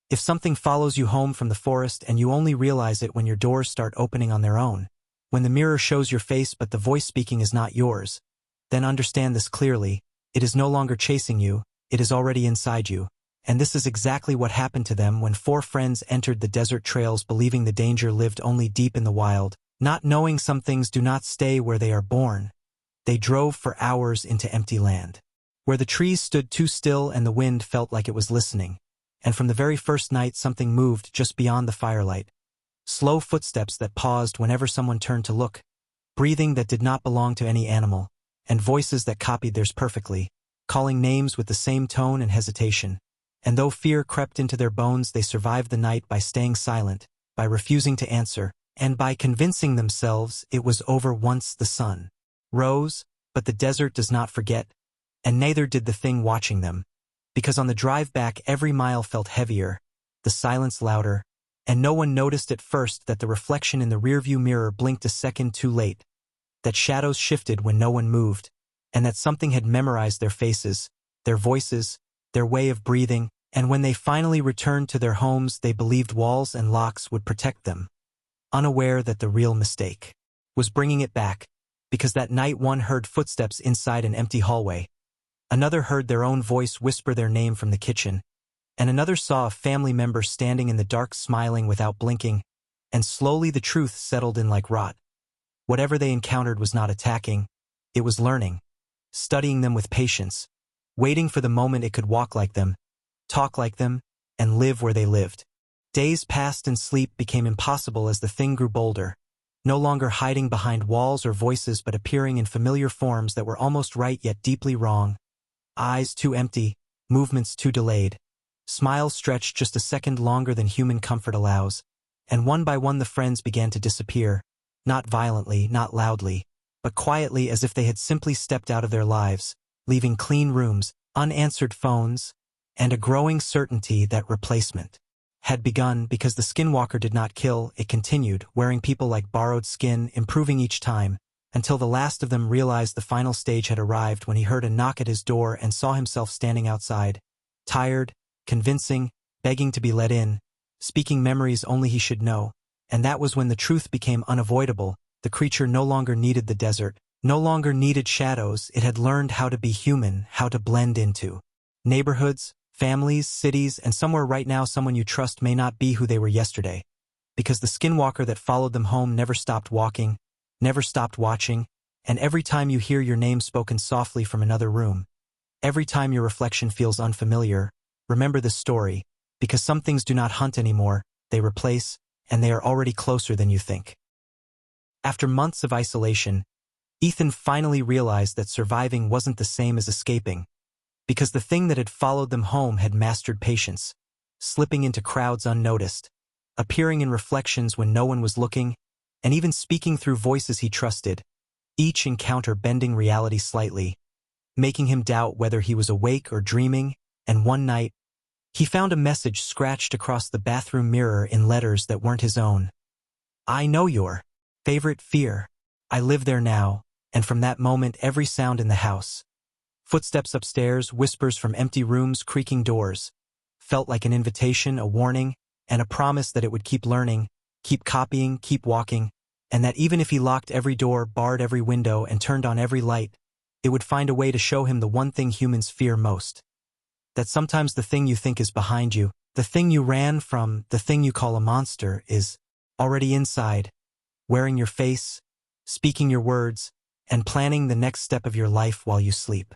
If something follows you home from the forest and you only realize it when your doors start opening on their own, when the mirror shows your face but the voice speaking is not yours, then understand this clearly: it is no longer chasing you, it is already inside you. And this is exactly what happened to them when four friends entered the desert trails believing the danger lived only deep in the wild, not knowing some things do not stay where they are born. They drove for hours into empty land, where the trees stood too still and the wind felt like it was listening. And from the very first night something moved just beyond the firelight. Slow footsteps that paused whenever someone turned to look, breathing that did not belong to any animal, and voices that copied theirs perfectly, calling names with the same tone and hesitation. And though fear crept into their bones, they survived the night by staying silent, by refusing to answer, and by convincing themselves it was over once the sun rose. But the desert does not forget, and neither did the thing watching them, because on the drive back every mile felt heavier, the silence louder, and no one noticed at first that the reflection in the rearview mirror blinked a second too late, that shadows shifted when no one moved, and that something had memorized their faces, their voices, their way of breathing. And when they finally returned to their homes, they believed walls and locks would protect them, unaware that the real mistake was bringing it back, because that night one heard footsteps inside an empty hallway, another heard their own voice whisper their name from the kitchen, and another saw a family member standing in the dark smiling without blinking, and slowly the truth settled in like rot. Whatever they encountered was not attacking, it was learning, studying them with patience, waiting for the moment it could walk like them, talk like them, and live where they lived. Days passed and sleep became impossible as the thing grew bolder, no longer hiding behind walls or voices but appearing in familiar forms that were almost right yet deeply wrong. Eyes too empty, movements too delayed, smiles stretched just a second longer than human comfort allows, and one by one the friends began to disappear, not violently, not loudly, but quietly, as if they had simply stepped out of their lives, leaving clean rooms, unanswered phones, and a growing certainty that replacement had begun. Because the Skinwalker did not kill, it continued, wearing people like borrowed skin, improving each time, until the last of them realized the final stage had arrived when he heard a knock at his door and saw himself standing outside, tired, convincing, begging to be let in, speaking memories only he should know. And that was when the truth became unavoidable. The creature no longer needed the desert, no longer needed shadows. It had learned how to be human, how to blend into neighborhoods, families, cities, and somewhere right now someone you trust may not be who they were yesterday. Because the Skinwalker that followed them home never stopped walking, never stopped watching, and every time you hear your name spoken softly from another room, every time your reflection feels unfamiliar, remember this story, because some things do not hunt anymore, they replace, and they are already closer than you think. After months of isolation, Ethan finally realized that surviving wasn't the same as escaping, because the thing that had followed them home had mastered patience, slipping into crowds unnoticed, appearing in reflections when no one was looking, and even speaking through voices he trusted, each encounter bending reality slightly, making him doubt whether he was awake or dreaming. And one night, he found a message scratched across the bathroom mirror in letters that weren't his own. "I know your favorite fear. I live there now." And from that moment, every sound in the house, footsteps upstairs, whispers from empty rooms, creaking doors, felt like an invitation, a warning, and a promise that it would keep learning, keep copying, keep walking, and that even if he locked every door, barred every window, and turned on every light, it would find a way to show him the one thing humans fear most. That sometimes the thing you think is behind you, the thing you ran from, the thing you call a monster, is already inside, wearing your face, speaking your words, and planning the next step of your life while you sleep.